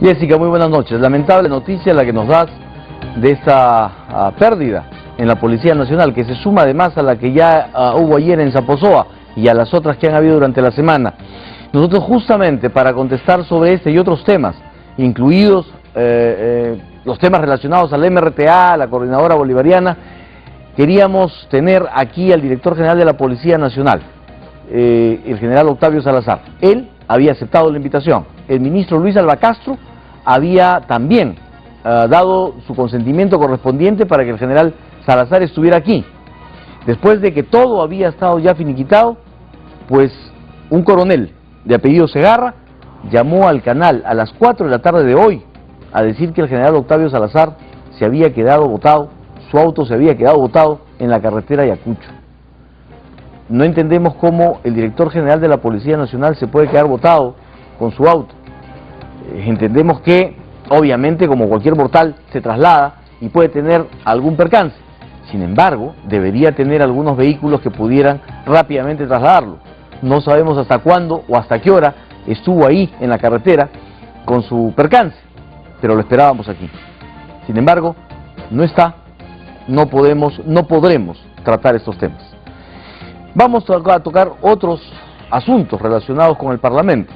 Jessica, muy buenas noches. Lamentable noticia la que nos das de esta pérdida en la Policía Nacional, que se suma además a la que ya hubo ayer en Zaposoa y a las otras que han habido durante la semana. Nosotros justamente para contestar sobre este y otros temas, incluidos los temas relacionados al MRTA, a la Coordinadora Bolivariana, queríamos tener aquí al director general de la Policía Nacional, el general Octavio Salazar. Él había aceptado la invitación. El ministro Luis Alba Castro había también dado su consentimiento correspondiente para que el general Salazar estuviera aquí. Después de que todo había estado ya finiquitado, pues un coronel de apellido Segarra llamó al canal a las 4 de la tarde de hoy a decir que el general Octavio Salazar se había quedado botado, su auto se había quedado botado en la carretera Ayacucho. No entendemos cómo el director general de la Policía Nacional se puede quedar botado con su auto. Entendemos que, obviamente, como cualquier mortal, se traslada y puede tener algún percance. Sin embargo, debería tener algunos vehículos que pudieran rápidamente trasladarlo. No sabemos hasta cuándo o hasta qué hora estuvo ahí en la carretera con su percance, pero lo esperábamos aquí. Sin embargo, no está, no podremos tratar estos temas. Vamos a tocar otros asuntos relacionados con el Parlamento.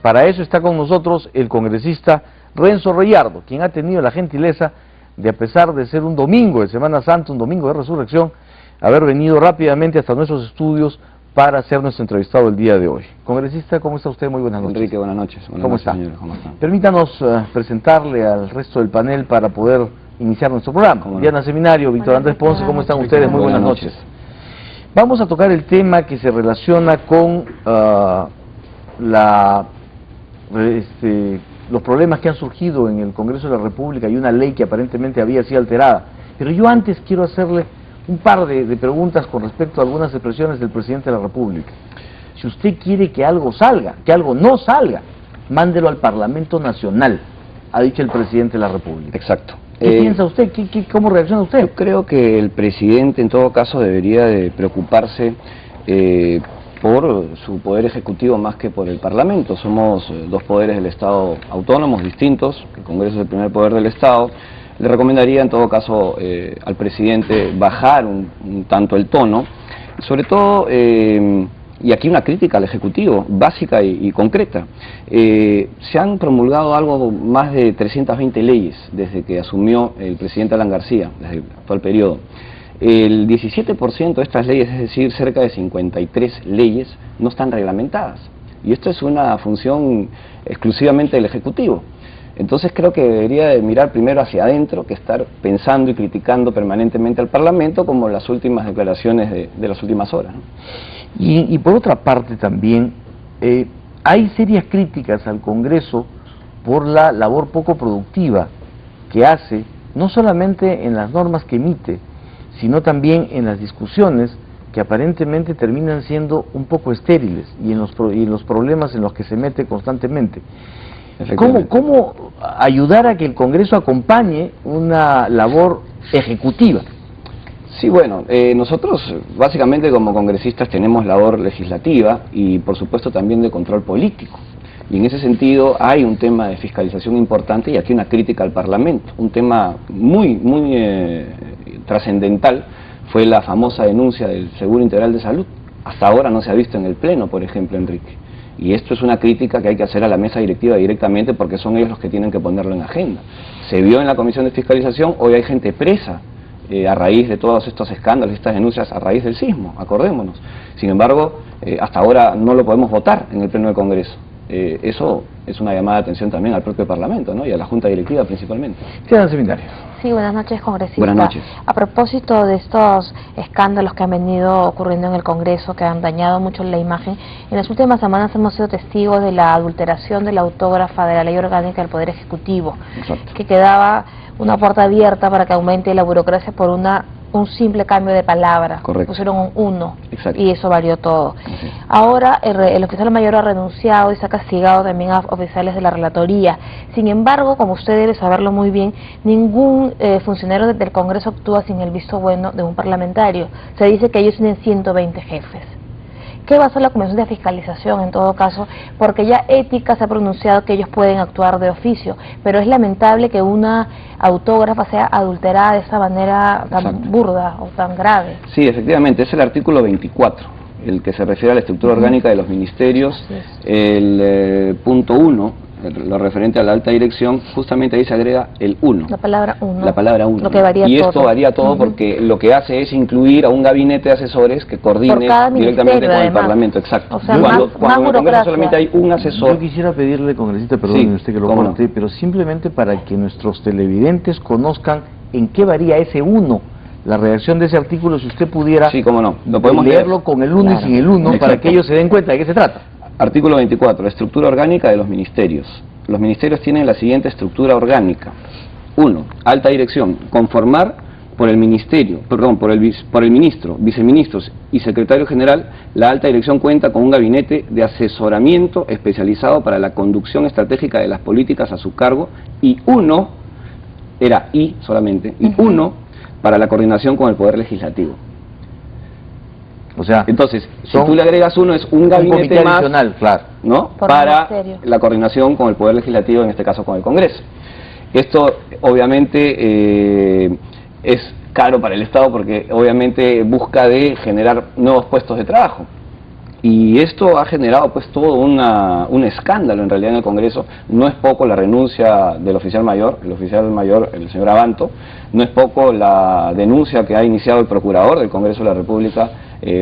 Para eso está con nosotros el congresista Renzo Reyardo, quien ha tenido la gentileza de, a pesar de ser un domingo de Semana Santa, un domingo de resurrección, haber venido rápidamente hasta nuestros estudios para ser nuestro entrevistado el día de hoy. Congresista, ¿cómo está usted? Muy buenas noches. Enrique, buenas noches. ¿Cómo está? Señor, ¿cómo está? Permítanos presentarle al resto del panel para poder iniciar nuestro programa. Diana Seminario, Víctor Andrés Ponce, ¿cómo están ustedes? Muy buenas noches. Vamos a tocar el tema que se relaciona con los problemas que han surgido en el Congreso de la República y una ley que aparentemente había sido alterada. Pero yo antes quiero hacerle un par de preguntas con respecto a algunas expresiones del presidente de la República. Si usted quiere que algo salga, que algo no salga, mándelo al Parlamento Nacional, ha dicho el presidente de la República. Exacto. ¿Qué piensa usted? ¿Cómo reacciona usted? Yo creo que el presidente en todo caso debería de preocuparse por su poder ejecutivo más que por el Parlamento. Somos dos poderes del Estado autónomos, distintos. El Congreso es el primer poder del Estado. Le recomendaría en todo caso al presidente bajar un tanto el tono, sobre todo, y aquí una crítica al Ejecutivo, básica y concreta. Se han promulgado algo más de 320 leyes desde que asumió el presidente Alan García, desde el actual periodo. El 17% de estas leyes, es decir, cerca de 53 leyes, no están reglamentadas. Y esto es una función exclusivamente del Ejecutivo. Entonces creo que debería de mirar primero hacia adentro que estar pensando y criticando permanentemente al Parlamento, como las últimas declaraciones de las últimas horas, ¿no? Y por otra parte también, hay serias críticas al Congreso por la labor poco productiva que hace, no solamente en las normas que emite, sino también en las discusiones que aparentemente terminan siendo un poco estériles y en los problemas en los que se mete constantemente. ¿Cómo ayudar a que el Congreso acompañe una labor ejecutiva? Sí, bueno, nosotros básicamente como congresistas tenemos labor legislativa y por supuesto también de control político. Y en ese sentido hay un tema de fiscalización importante y aquí una crítica al Parlamento. Un tema muy trascendental fue la famosa denuncia del Seguro Integral de Salud. Hasta ahora no se ha visto en el Pleno, por ejemplo, Enrique. Y esto es una crítica que hay que hacer a la mesa directiva directamente porque son ellos los que tienen que ponerlo en agenda. Se vio en la Comisión de Fiscalización, hoy hay gente presa a raíz de todos estos escándalos, estas denuncias a raíz del sismo, acordémonos. Sin embargo, hasta ahora no lo podemos votar en el Pleno del Congreso. Eso es una llamada de atención también al propio Parlamento, ¿no? Y a la Junta Directiva principalmente. Quedan seminario. Sí, buenas noches, congresista. Buenas noches. A propósito de estos escándalos que han venido ocurriendo en el Congreso, que han dañado mucho la imagen, en las últimas semanas hemos sido testigos de la adulteración de la autógrafa de la Ley Orgánica del Poder Ejecutivo. Exacto. Que quedaba una puerta abierta para que aumente la burocracia por un simple cambio de palabra. Correcto. Pusieron un 1. Exacto. Y eso varió todo. Sí. Ahora el oficial mayor ha renunciado y se ha castigado también a oficiales de la relatoría. Sin embargo, como usted debe saberlo muy bien, ningún funcionario del Congreso actúa sin el visto bueno de un parlamentario. Se dice que ellos tienen 120 jefes. ¿Qué va a hacer la Comisión de Fiscalización en todo caso? Porque ya Ética se ha pronunciado que ellos pueden actuar de oficio, pero es lamentable que una autógrafa sea adulterada de esa manera tan Exacto. burda o tan grave. Sí, efectivamente, es el artículo 24, el que se refiere a la estructura orgánica de los ministerios. Así es. El punto 1, lo referente a la alta dirección, justamente ahí se agrega el 1. La palabra uno. La palabra 1. Lo que varía y todo. esto varía todo porque lo que hace es incluir a un gabinete de asesores que coordine Por cada directamente con el además. Parlamento. Exacto. O sea, cuando más en el Congreso burocracia. solamente hay un asesor. Yo quisiera pedirle, congresista, perdón Sí, usted que lo cómo no. corte, pero simplemente para que nuestros televidentes conozcan en qué varía ese 1, la redacción de ese artículo, si usted pudiera Sí, cómo no. Lo podemos leerlo leer. con el 1 Claro. y sin el 1 para Exacto. que ellos se den cuenta de qué se trata. Artículo 24, la estructura orgánica de los ministerios. Los ministerios tienen la siguiente estructura orgánica. 1. Alta dirección. Conformar por el ministerio, perdón, por el ministro, viceministros y secretario general. La alta dirección cuenta con un gabinete de asesoramiento especializado para la conducción estratégica de las políticas a su cargo y uno, era I solamente, y uno para la coordinación con el Poder Legislativo. O sea, Entonces, si son tú le agregas uno, es un gabinete comité más, adicional, claro. ¿no? Por Para ministerio. la coordinación con el Poder Legislativo, en este caso con el Congreso. Esto obviamente es caro para el Estado porque obviamente busca de generar nuevos puestos de trabajo. Y esto ha generado pues todo un escándalo en realidad en el Congreso. No es poco la renuncia del oficial mayor, el señor Abanto, no es poco la denuncia que ha iniciado el procurador del Congreso de la República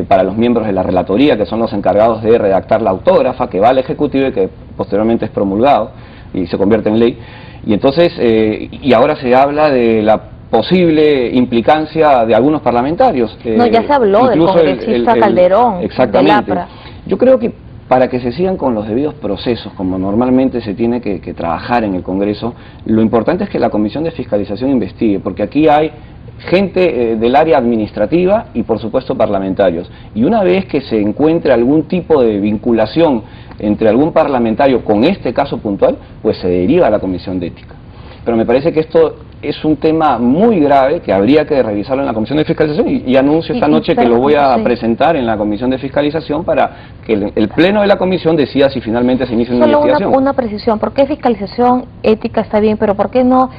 para los miembros de la relatoría, que son los encargados de redactar la autógrafa que va al Ejecutivo y que posteriormente es promulgado y se convierte en ley. Y entonces, y ahora se habla de la posible implicancia de algunos parlamentarios. No, ya se habló del incluso congresista Calderón, exactamente. del APRA. Yo creo que para que se sigan con los debidos procesos, como normalmente se tiene que trabajar en el Congreso, lo importante es que la Comisión de Fiscalización investigue, porque aquí hay gente del área administrativa y por supuesto parlamentarios. Y una vez que se encuentre algún tipo de vinculación entre algún parlamentario con este caso puntual, pues se deriva a la Comisión de Ética. Pero me parece que esto es un tema muy grave que habría que revisarlo en la Comisión de Fiscalización y anuncio esta noche que lo voy a presentar en la Comisión de Fiscalización para que el Pleno de la Comisión decida si finalmente se inicia una investigación. Una precisión, ¿por qué fiscalización ética está bien, pero por qué no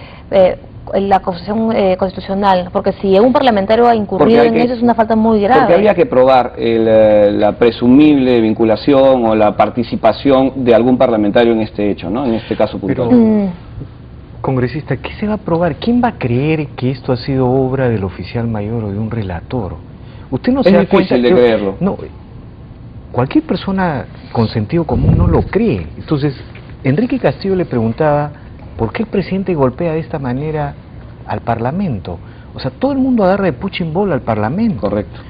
la Constitución constitucional? Porque si un parlamentario ha incurrido en eso es una falta muy grave. Porque habría que probar la presumible vinculación o la participación de algún parlamentario en este hecho, ¿no? En este caso puntual. Congresista, ¿qué se va a probar? ¿Quién va a creer que esto ha sido obra del oficial mayor o de un relator? Usted no se da cuenta. Es difícil de creerlo. No, cualquier persona con sentido común no lo cree. Entonces, Enrique Castillo le preguntaba, ¿por qué el presidente golpea de esta manera al Parlamento? O sea, todo el mundo agarra de punching ball al Parlamento. Correcto.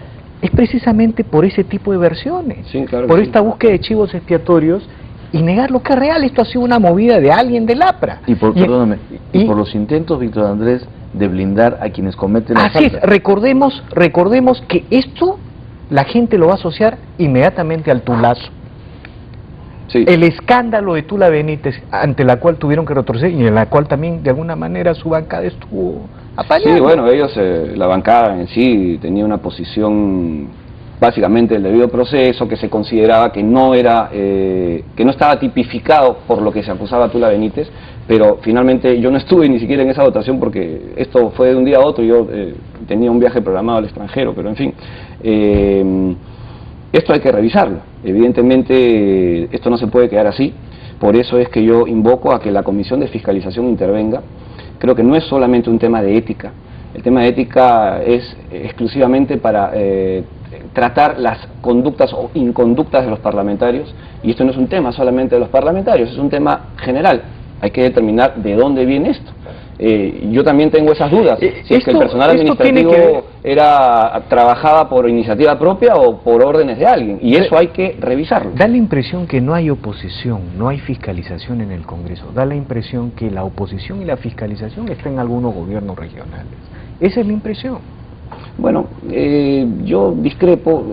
Es precisamente por ese tipo de versiones, Sí, claro por que esta búsqueda de chivos expiatorios y negar lo que es real. Esto ha sido una movida de alguien del APRA. Y por los intentos, Víctor Andrés, de blindar a quienes cometen las así es, faltas. recordemos que esto la gente lo va a asociar inmediatamente al Tulazo. Sí. El escándalo de Tula Benítez, ante la cual tuvieron que retroceder y en la cual también de alguna manera su bancada estuvo apañada. Sí, bueno, ellos, la bancada en sí tenía una posición básicamente del debido proceso, que se consideraba que no era, que no estaba tipificado por lo que se acusaba a Tula Benítez, pero finalmente yo no estuve ni siquiera en esa votación porque esto fue de un día a otro, yo tenía un viaje programado al extranjero, pero en fin, esto hay que revisarlo. Evidentemente esto no se puede quedar así, por eso es que yo invoco a que la Comisión de Fiscalización intervenga. Creo que no es solamente un tema de ética, el tema de ética es exclusivamente para tratar las conductas o inconductas de los parlamentarios, y esto no es un tema solamente de los parlamentarios, es un tema general. Hay que determinar de dónde viene esto. Yo también tengo esas dudas, si es que el personal administrativo trabajaba por iniciativa propia o por órdenes de alguien, y eso hay que revisarlo. Da la impresión que no hay oposición, no hay fiscalización en el Congreso, da la impresión que la oposición y la fiscalización está en algunos gobiernos regionales. Esa es la impresión. Bueno, yo discrepo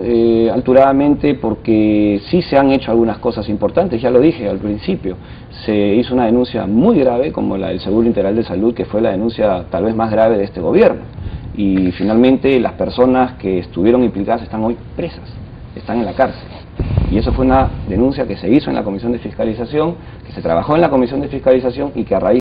alturadamente porque sí se han hecho algunas cosas importantes, ya lo dije al principio. Se hizo una denuncia muy grave como la del Seguro Integral de Salud, que fue la denuncia tal vez más grave de este gobierno. Y finalmente las personas que estuvieron implicadas están hoy presas, están en la cárcel. Y eso fue una denuncia que se hizo en la Comisión de Fiscalización, que se trabajó en la Comisión de Fiscalización y que a raíz